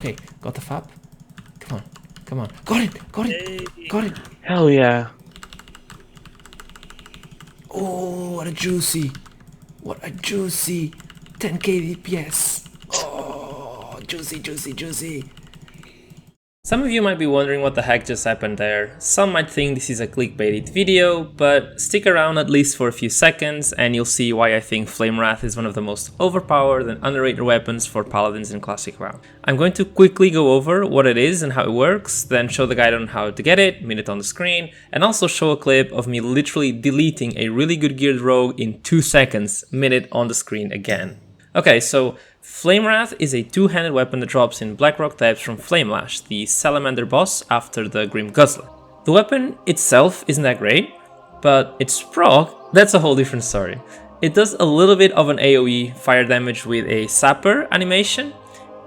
Okay, got the fab. Come on, come on. Got it, got it, got it. Hell yeah. Oh, what a juicy 10k DPS. Oh, juicy, juicy, juicy. Some of you might be wondering what the heck just happened there. Some might think this is a clickbaited video, but stick around at least for a few seconds and you'll see why I think Flame Wrath is one of the most overpowered and underrated weapons for Paladins in Classic WoW. I'm going to quickly go over what it is and how it works, then show the guide on how to get it, minute on the screen, and also show a clip of me literally deleting a really good geared rogue in 2 seconds, minute on the screen again. Okay, so Flame Wrath is a two-handed weapon that drops in Blackrock Tedj from Flamelash, the Salamander boss after the Grim Guzzler. The weapon itself isn't that great, but its proc, that's a whole different story. It does a little bit of an AoE fire damage with a sapper animation,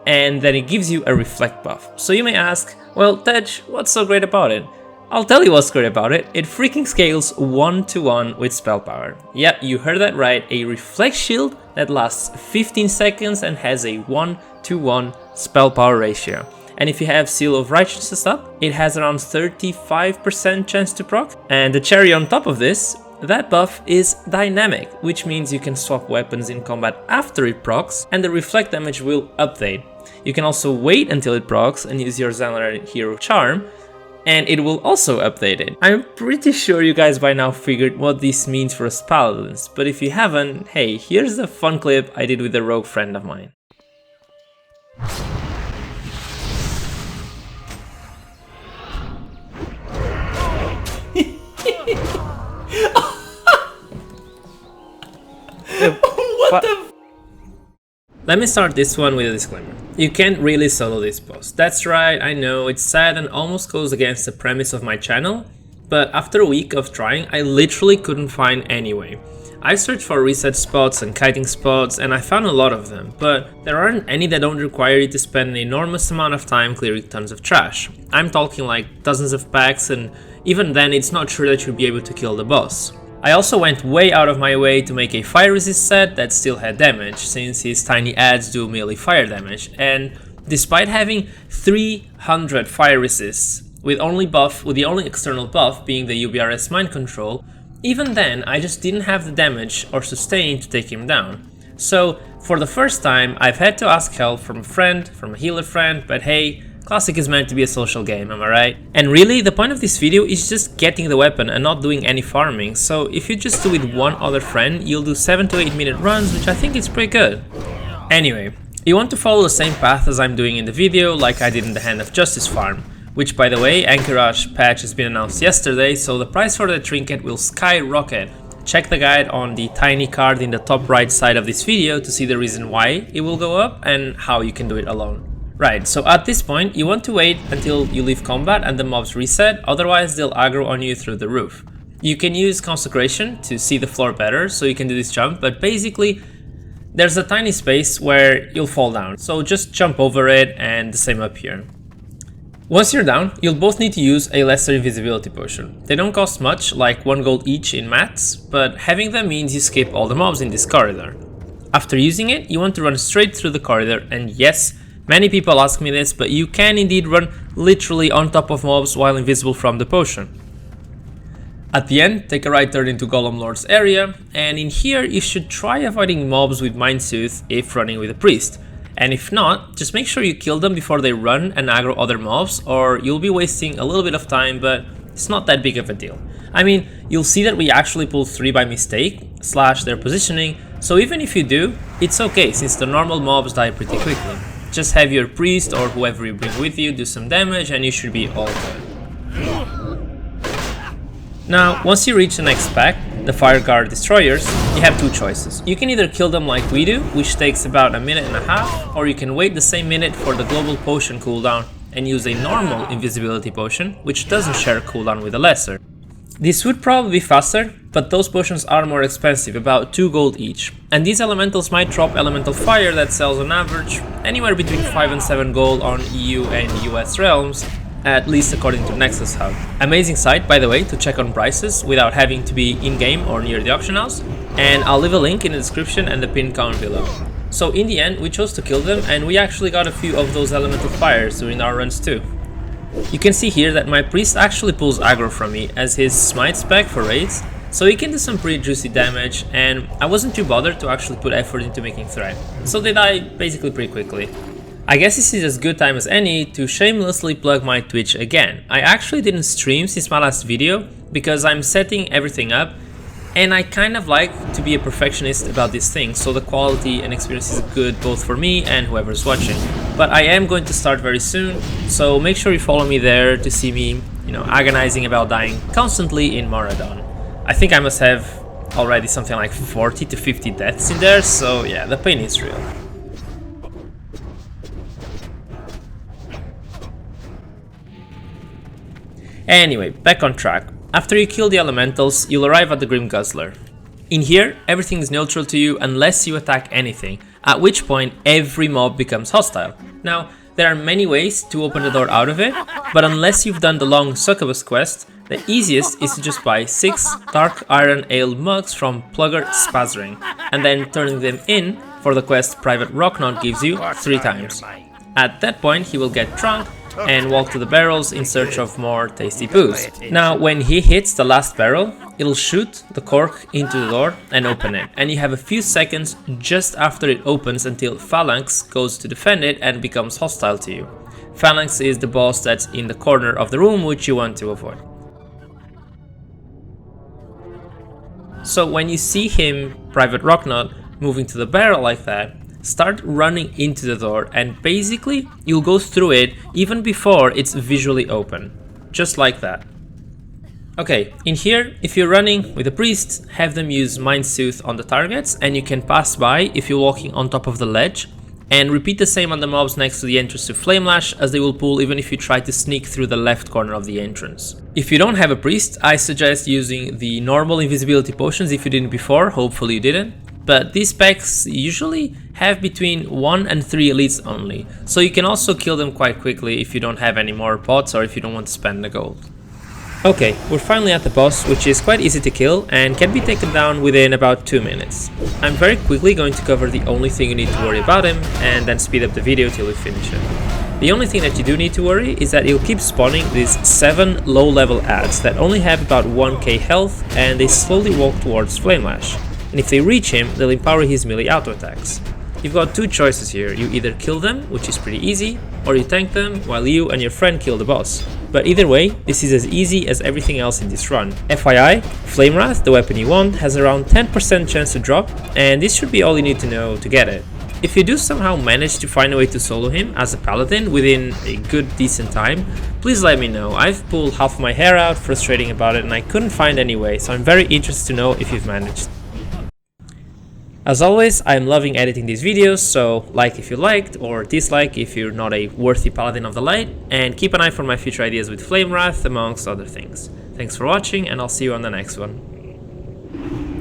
and then it gives you a reflect buff. So you may ask, well Tedj, what's so great about it? I'll tell you what's great about it, it freaking scales 1-to-1 with spell power. Yep, you heard that right, a reflect shield that lasts 15 seconds and has a 1-to-1 spell power ratio. And if you have Seal of Righteousness up, it has around 35% chance to proc. And the cherry on top of this, that buff is dynamic, which means you can swap weapons in combat after it procs, and the reflect damage will update. You can also wait until it procs and use your Zandarian hero charm, and it will also update it. I'm pretty sure you guys by now figured what this means for us Paladins, but if you haven't, hey, here's a fun clip I did with a rogue friend of mine. What the? Let me start this one with a disclaimer. You can't really solo this boss. That's right, I know, it's sad and almost goes against the premise of my channel, but after a week of trying, I literally couldn't find any way. I searched for reset spots and kiting spots and I found a lot of them, but there aren't any that don't require you to spend an enormous amount of time clearing tons of trash. I'm talking like dozens of packs, and even then it's not sure that you'll be able to kill the boss. I also went way out of my way to make a fire resist set that still had damage, since his tiny adds do melee fire damage, and despite having 300 fire resists, with the only external buff being the UBRS mind control, even then I just didn't have the damage or sustain to take him down. So for the first time I've had to ask help from a friend, from a healer friend, but hey, Classic is meant to be a social game, am I right? And really, the point of this video is just getting the weapon and not doing any farming, so if you just do it with one other friend, you'll do 7 to 8 minute runs, which I think is pretty good. Anyway, you want to follow the same path as I'm doing in the video, like I did in the Hand of Justice farm, which by the way, Anchorage patch has been announced yesterday, so the price for the trinket will skyrocket. Check the guide on the tiny card in the top right side of this video to see the reason why it will go up and how you can do it alone. Right, so at this point, you want to wait until you leave combat and the mobs reset, otherwise they'll aggro on you through the roof. You can use Consecration to see the floor better, so you can do this jump, but basically, there's a tiny space where you'll fall down, so just jump over it and the same up here. Once you're down, you'll both need to use a lesser invisibility potion. They don't cost much, like 1 gold each in mats, but having them means you skip all the mobs in this corridor. After using it, you want to run straight through the corridor, and yes, many people ask me this, but you can indeed run literally on top of mobs while invisible from the potion. At the end, take a right turn into Golem Lord's area, and in here you should try avoiding mobs with Mind Soothe if running with a priest. And if not, just make sure you kill them before they run and aggro other mobs, or you'll be wasting a little bit of time, but it's not that big of a deal. I mean, you'll see that we actually pulled 3 by mistake, / their positioning, so even if you do, it's okay since the normal mobs die pretty quickly. Just have your priest or whoever you bring with you do some damage and you should be all good. Now, once you reach the next pack, the Fire Guard Destroyers, you have 2 choices. You can either kill them like we do, which takes about a minute and a half, or you can wait the same minute for the global potion cooldown and use a normal invisibility potion, which doesn't share a cooldown with a lesser. This would probably be faster, but those potions are more expensive, about 2 gold each. And these elementals might drop elemental fire that sells on average anywhere between 5 and 7 gold on EU and US realms, at least according to Nexus Hub. Amazing site, by the way, to check on prices without having to be in-game or near the auction house, and I'll leave a link in the description and the pinned comment below. So in the end, we chose to kill them, and we actually got a few of those elemental fires during our runs too. You can see here that my priest actually pulls aggro from me as his smite's back for raids, so he can do some pretty juicy damage, and I wasn't too bothered to actually put effort into making threat, so they die basically pretty quickly. I guess this is as good time as any to shamelessly plug my Twitch again. I actually didn't stream since my last video because I'm setting everything up, and I kind of like to be a perfectionist about these things, so the quality and experience is good both for me and whoever's watching. But I am going to start very soon, so make sure you follow me there to see me, agonizing about dying constantly in Marathon. I think I must have already something like 40 to 50 deaths in there, so yeah, the pain is real. Anyway, back on track. After you kill the elementals, you'll arrive at the Grim Guzzler. In here, everything is neutral to you unless you attack anything, at which point every mob becomes hostile. Now, there are many ways to open the door out of it, but unless you've done the long succubus quest, the easiest is to just buy 6 dark iron ale mugs from Plugger Spazring, and then turning them in for the quest Private Rocknot gives you 3 times. At that point, he will get drunk and walk to the barrels in search of more tasty booze. Now, when he hits the last barrel, it'll shoot the cork into the door and open it, and you have a few seconds just after it opens until Phalanx goes to defend it and becomes hostile to you. Phalanx is the boss that's in the corner of the room, which you want to avoid. So when you see him, Private Rocknot, moving to the barrel like that, start running into the door, and basically you'll go through it even before it's visually open. Just like that. Okay, in here, if you're running with a priest, have them use Mind Soothe on the targets, and you can pass by if you're walking on top of the ledge, and repeat the same on the mobs next to the entrance to Flamelash, as they will pull even if you try to sneak through the left corner of the entrance. If you don't have a priest, I suggest using the normal invisibility potions if you didn't before, hopefully you didn't. But these packs usually have between 1 and 3 elites only, so you can also kill them quite quickly if you don't have any more pots or if you don't want to spend the gold. Okay, we're finally at the boss, which is quite easy to kill and can be taken down within about 2 minutes. I'm very quickly going to cover the only thing you need to worry about him and then speed up the video till we finish it. The only thing that you do need to worry is that he'll keep spawning these 7 low level adds that only have about 1k health, and they slowly walk towards Flamelash. And if they reach him, they'll empower his melee auto attacks. You've got 2 choices here. You either kill them, which is pretty easy, or you tank them while you and your friend kill the boss. But either way, this is as easy as everything else in this run. FYI, Flame Wrath, the weapon you want, has around 10% chance to drop, and this should be all you need to know to get it. If you do somehow manage to find a way to solo him as a paladin within a good decent time, please let me know. I've pulled half my hair out frustrating about it and I couldn't find any way, so I'm very interested to know if you've managed. As always, I'm loving editing these videos, so like if you liked, or dislike if you're not a worthy Paladin of the Light, and keep an eye for my future ideas with Flame Wrath, amongst other things. Thanks for watching, and I'll see you on the next one.